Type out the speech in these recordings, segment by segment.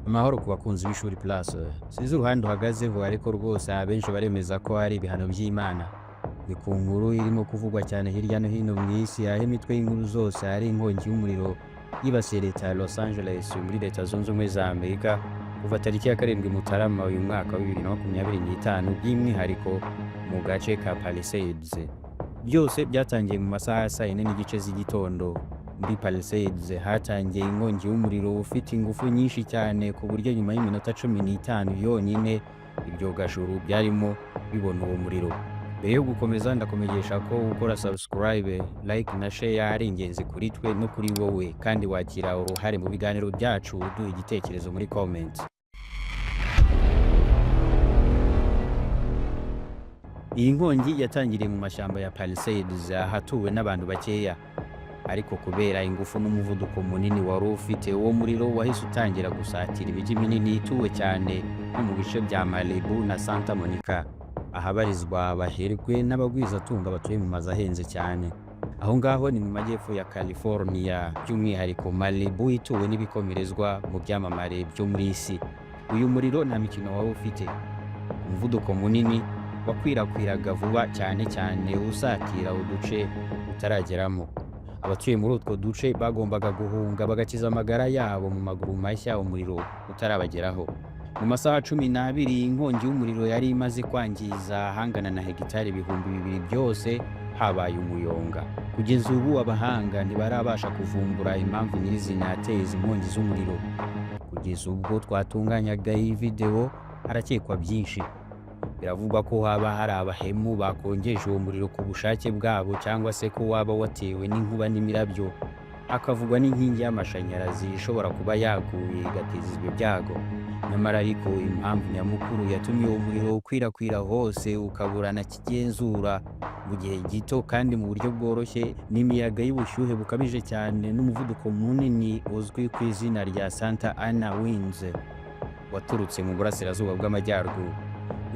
Amahoro ku bakunzi b'Ishuri Plus. Sinzi uruhande uhagazeho ariko rwose abenshi baremeza ko hari ibihano by'Imana. Ni ku nkuru irimo kuvugwa cyane hirya no hino mu isi, aho imitwe y'inkuru zose hari inkongi y'umuriro yibasiye leta ya Los Angeles muri Leta Zunze Ubumwe za Amerika kuva tariki ya 7 Mutarama uyu mwaka wa 2025, by'umwihariko mu gace ka Palisades. Byose byatangiye mu masaha ya 4:30 z'igitondo. Muri Palisades hatangiye inkongi y'umuriro ufite ingufu nyinshi cyane ku buryo nyuma y'iminota 15 yonyine ibyo gashuru byarimo bibona uwo muriro. Mbere yo gukomeza ndakomegesha ko gukora subscribe, like na share ari ingenzi kuri twe no kuri wowe, kandi wakira uruhare mu biganiro byacu uduha igitekerezo muri comment. Iyi nkongi yatangiriye mu mashyamba ya Palisades ahatuwe n'abantu bakeya, ariko kubera ingufu n'umuvuduko munini wari ufite, uwo muriro wahise utangira gusatira imijyi minini ituwe cyane nko mu bice bya Malibu na Santa Monica, ahabarizwa abaherwe n'abagwizatunga batuye mu mazu ahenze cyane. Aho ngaho ni mu majyepfo ya California, by'umwihariko Malibu ituwe n'ibikomerezwa mu byamamare byo muri isi. Uyu muriro nta mikino wari ufite, umuvuduko munini wakwirakwiraga vuba cyane cyane usatira uduce utarageramo. Abatuye muri utwo duce bagombaga guhunga bagakiza amagara yabo mu maguru mashya umuriro utarabageraho. Mu masaha 12 inkongi y'umuriro yari imaze kwangiza ahangana na hegitari 2,000 byose, habaye umuyonga. Kugeza ubu abahanga ntibarabasha kuvumbura impamvu nyirizina yateye izi nkongi z'umuriro. Kugeza ubwo twatunganyaga iyi video harakekwa byinshi. Biravugwa ko haba hari abahemu bakongeje uwo muriro ku bushake bwabo, cyangwa se ko waba watewe n'inkuba n'imirabyo, hakavugwa n'inkingi y'amashanyarazi ishobora kuba yaguye igateza ibyo byago. Nyamara ariko impamvu nyamukuru yatumye uwo muriro ukwirakwira hose ukaburana kigenzura mu gihe gito kandi mu buryo bworoshye, n'imiyaga y'ubushyuhe bukabije cyane n'umuvuduko munini uzwi ku izina rya Santa Ana Winds waturutse mu burasirazuba bw'amajyaruguru.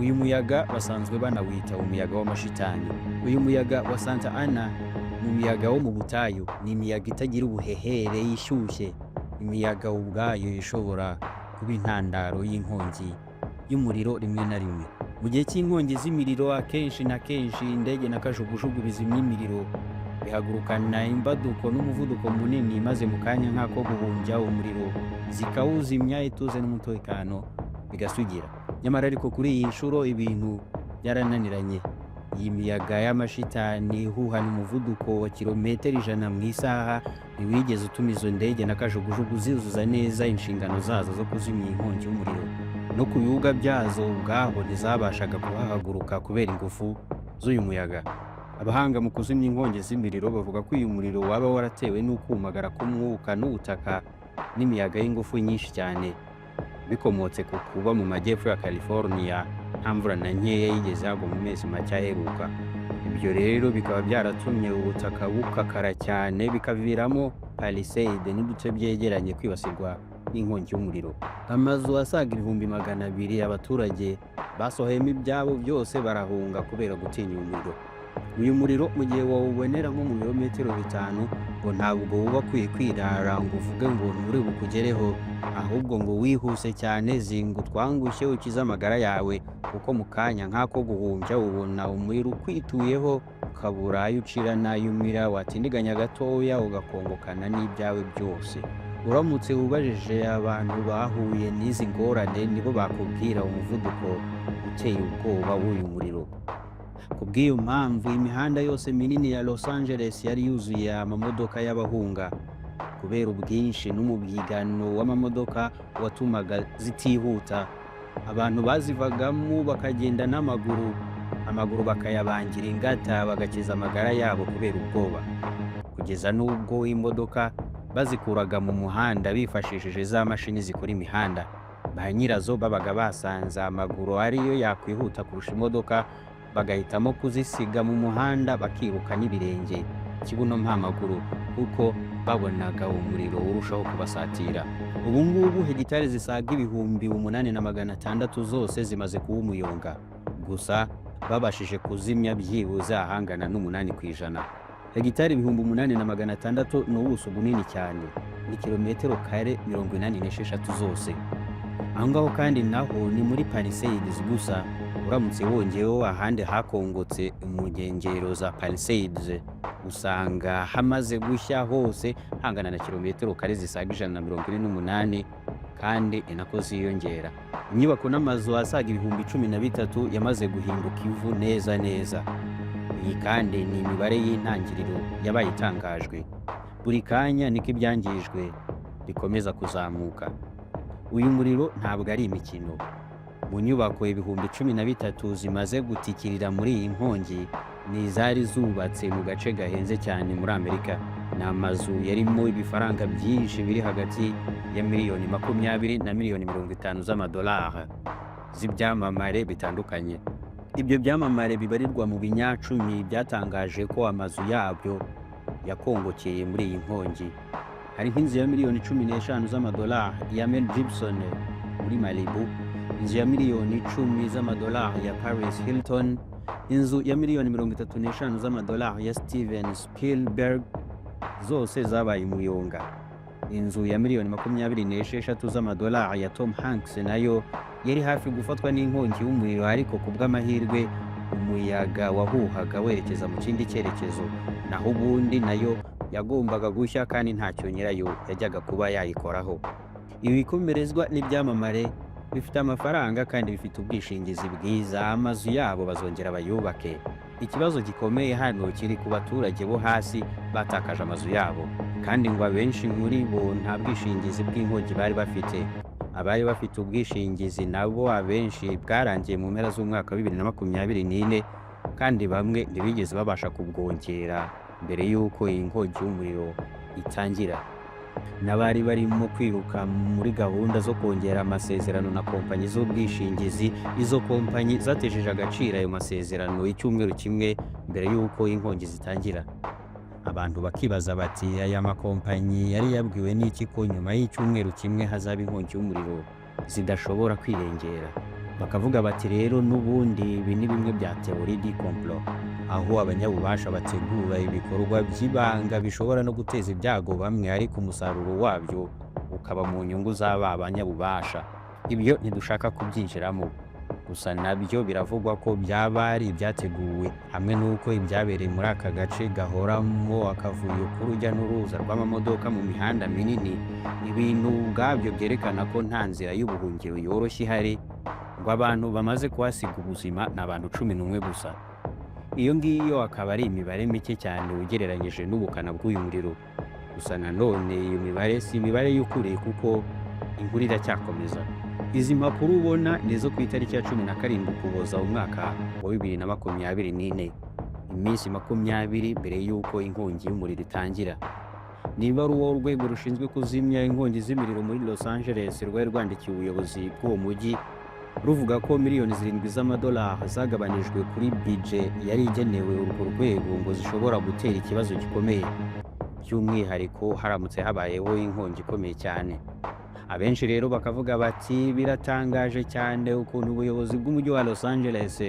Uyu muyaga basanzwe banawita umuyaga w'amashitani. Uyu muyaga wa Santa Ana ni umuyaga wo mu butayu, ni imiyaga itagira ubuhehere yishyushye, imiyaga ubwayo ishobora kuba intandaro y'inkongi y'umuriro rimwe na rimwe. Mu gihe cy'inkongi z'imiriro akenshi na kenshi indege na kajugujugu bizimya imiriro bihagurukana imbaduko n'umuvuduko munini, maze mu kanya nk'ako guhumbya umuriro zikawuzimya ituze n'umutekano bigasugira. Nyamara ariko kuri iyi nshuro ibintu byarananiranye. Iyi miyaga y'amashitani ihuhana umuvuduko wa kilometero 100 mu isaha ntiwigeze utuma izo ndege na kajugujugu zizuza neza inshingano zazo zo kuzimya inkongi y'umuriro. No ku bibuga byazo ubwaho ntizabashaga kuhahaguruka kubera ingufu z'uyu muyaga. Abahanga mu kuzimya inkongi z'imiriro bavuga ko uyu muriro waba waratewe n'ukumagara k'umwuka n'ubutaka n'imiyaga y'ingufu nyinshi cyane, bikomotse ku kuba mu majyepfo ya California nta mvura na nkeya yigeze hagwa mu mezi make aheruka. Ibyo rero bikaba byaratumye ubutaka bukakara cyane, bikaviramo Palisades n'uduce byegeranye kwibasirwa n'inkongi y'umuriro. Amazu asaga 200,000 abaturage basoheyemo ibyabo byose barahunga kubera gutinya umuriro. Uyu muriro mu gihe wawubonera nko mu birometero 5 ngo ntabwo uba ukwiye kwirara ngo uvuge ngo nturi bukugereho, ahubwo ngo wihuse cyane zinga utwangushye ukize amagara yawe, kuko mu kanya nk'ako guhumbya ubona umuriro ukwituyeho ukabura ayo ucira n'ayo umira, watindiganya gatoya ugakongokana n'ibyawe byose. Uramutse ubajije abantu bahuye n'izi ngorane nibo bakubwira umuvuduko uteye ubwoba w'uyu muriro. Kubw'iyo mpamvu imihanda yose minini ya Los Angeles yari yuzuye amamodoka y'abahunga. Kubera ubwinshi n'umubyigano w'amamodoka watumaga zitihuta, abantu bazivagamo bakagenda amaguru bakayabangira ingata bagakiza amagara yabo kubera ubwoba, kugeza n'ubwo imodoka bazikuraga mu muhanda bifashishije za mashini zikora imihanda. Ba nyirazo babaga basanze amaguru ariyo yakwihuta kurusha imodoka, bagahitamo kuzisiga mu muhanda bakiruka n'ibirenge kibuno mpamaguru, kuko babonaga umuriro urushaho kubasatira. Ubu ngubu hegitari zisaga 8,600 zose zimaze kuba umuyonga, gusa babashije kuzimya byibuze ahangana n'8%. Hegitari 8,600 ni ubuso bunini cyane, ni kilometero kare 86 zose. aho ngaho kandi naho ni muri Palisades gusa. Uramutse wongeyeho ahandi hakongotse mu nkengero za Palisades, usanga hamaze gushya hose hangana na kilometero kare zisaga 148, kandi inako ziyongera. Inyubako n'amazu asaga ibihumbi 13 yamaze guhinduka ivu neza neza. Iyi kandi ni imibare y'intangiriro yabaye itangajwe. Buri kanya niko ibyangijwe bikomeza kuzamuka. Uyu muriro ntabwo ari imikino. Mu nyubako ibihumbi 13 zimaze gutikirira muri iyi nkongi ni izari zubatse mu gace gahenze cyane muri Amerika. Ni amazu yarimo ibifaranga byinshi biri hagati ya miliyoni 20 na miliyoni 50 z'amadolari z'ibyamamare bitandukanye. Ibyo byamamare bibarirwa mu binyacumi byatangaje ko amazu yabyo yakongokeye muri iyi nkongi. Hari nk'inzu ya miliyoni 15 z'amadolari ya Mel Gibson muri Malibu, inzu ya miliyoni 10 z'amadolari ya Paris Hilton, inzu ya miliyoni 35 z'amadolari ya Steven Spielberg, zose zabaye umuyonga. Inzu ya miliyoni 26 z'amadolari ya Tom Hanks nayo yari hafi gufatwa n'inkongi y'umuriro, ariko kubw'amahirwe umuyaga wahuhaga werekeza mu kindi cyerekezo, naho ubundi nayo yagombaga gushya kandi ntacyo nyirayo yajyaga kuba yayikoraho. Ibi bikomerezwa n'ibyamamare bifite amafaranga kandi bifite ubwishingizi bwiza, amazu yabo bazongera bayubake. Ikibazo gikomeye hano kiri ku baturage bo hasi batakaje amazu yabo, kandi ngo abenshi muri bo nta bwishingizi bw'inkongi bari bafite. Abari bafite ubwishingizi nabo abenshi bwarangiye mu mpera z'umwaka wa 2024, kandi bamwe ntibigeze babasha kubwongera mbere y'uko iyi nkongi y'umuriro itangira. N'abari barimo kwiruka muri gahunda zo kongera amasezerano na kompanyi z'ubwishingizi, izo kompanyi zatejeje agaciro ayo masezerano icyumweru kimwe mbere y'uko inkongi zitangira. Abantu bakibaza bati, aya makompanyi yari yabwiwe n'iki ko nyuma y'icyumweru kimwe hazaba inkongi y'umuriro zidashobora kwirengera? Bakavuga bati rero n'ubundi ibi ni bimwe bya teori di complot, aho abanyabubasha bategura ibikorwa by'ibanga bishobora no guteza ibyago bamwe, ariko umusaruro wabyo ukaba mu nyungu z'aba banyabubasha. Ibyo ntidushaka kubyinjiramo, gusa nabyo biravugwa ko byaba ari ibyateguwe, hamwe n'uko ibyabereye muri aka gace gahoramo akavuyo k'urujya n'uruza rw'amamodoka mu mihanda minini. Ibintu ubwabyo byerekana ko nta nzira y'ubuhungiro yoroshye ihari, ngo abantu bamaze kuhasiga ubuzima ni abantu 11 gusa. Iyo ngiyo akaba ari imibare mike cyane ugereranyije n'ubukana bw'uyu muriro. Gusa nanone iyo mibare si imibare y'ukuri, kuko inkuru iracyakomeza. Izi mpapuro ubona ni zo ku itariki ya 17 Ukuboza umwaka wa 2024, iminsi 20 mbere y'uko inkongi y'umuriro itangira. Niba ari uwo urwego rushinzwe kuzimya inkongi z'imiriro muri Los Angeles rwari rwandikiye ubuyobozi bw'uwo mujyi ruvuga ko miliyoni 7 z'amadolari zagabanijwe kuri budget yari igenewe urwo rwego ngo zishobora gutera ikibazo gikomeye, by'umwihariko haramutse habayeho inkongi ikomeye cyane. Abenshi rero bakavuga bati, biratangaje cyane ukuntu ubuyobozi bw'umujyi wa Los Angeles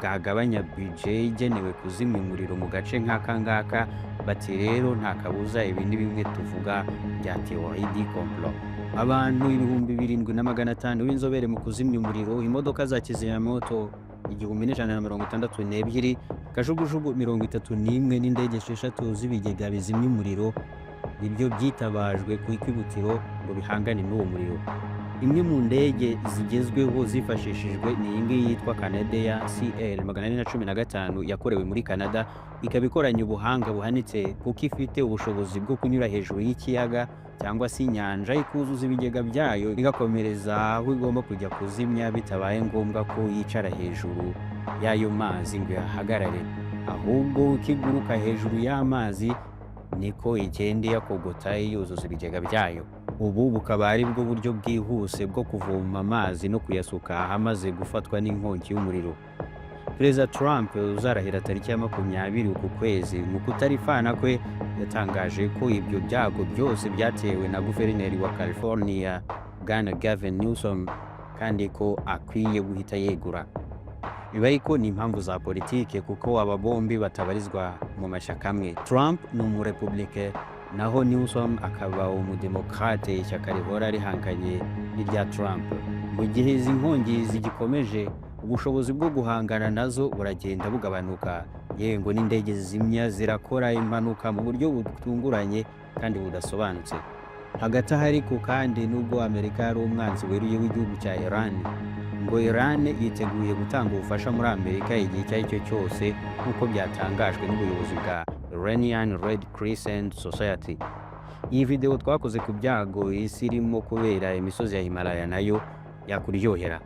bwagabanya budget igenewe kuzimya umuriro mu gace nk'aka ngaka. Bati rero nta kabuza ibi ni bimwe tuvuga bya teori di complot. Abantu 7,500 b'inzobere mu kuzimya umuriro, imodoka za kizimyamoto 1,162, kajugujugu 31 n'indege 6 z'ibigega bizimya umuriro nibyo byitabajwe ku ikibutiro ngo bihangane n'uwo muriro. Imwe mu ndege zigezweho zifashishijwe ni iyi ngiyi yitwa Canadair CL-415 yakorewe muri Canada, ikaba ikoranye ubuhanga buhanitse kuko ifite ubushobozi bwo kunyura hejuru y'ikiyaga cyangwa se inyanja, ikuzuza ibigega byayo igakomereza aho igomba kujya kuzimya, bitabaye ngombwa ko yicara hejuru y'ayo mazi ngo yahagarare, ahubwo ukiguruka hejuru y'amazi niko igenda yakogota yuzuza ibigega byayo. Ubu bukaba ari bwo buryo bwihuse bwo kuvoma amazi no kuyasuka ahamaze gufatwa n'inkongi y'umuriro. Perezida Trump uzarahira tariki ya 20 uku kwezi mu kutarifana kwe yatangaje ko ibyo byago byose byatewe na guverineri wa California Bwana Gavin Newsom, kandi ko akwiye guhita yegura. Biba ariko ni impamvu za politike, kuko aba bombi batabarizwa mu mashyaka amwe. Trump ni umurepublike naho Newsom akaba umudemokrate, ishyaka rihora rihanganye n'irya Trump. Mu gihe izi nkongi zigikomeje, ubushobozi bwo guhangana nazo buragenda bugabanuka, yewe ngo n'indege zizimya zirakora impanuka mu buryo butunguranye kandi budasobanutse. Hagati aho ariko kandi nubwo Amerika yari umwanzi weruye w'igihugu cya Iran, ngo Iran yiteguye gutanga ubufasha muri Amerika igihe icyo ari cyo cyose nk'uko byatangajwe n'ubuyobozi bwa Iranian Red Crescent Society. Iyi video twakoze ku byago isi irimo kubera imisozi ya Himalaya nayo yakuryohera.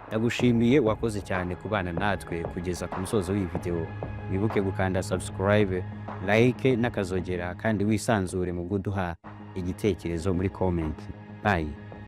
Ndagushimiye, wakoze cyane kubana natwe kugeza ku musozo w'iyi video. Wibuke gukanda subscribe, like n'akazogera kandi wisanzure mu guduha igitekerezo muri comment. Bye.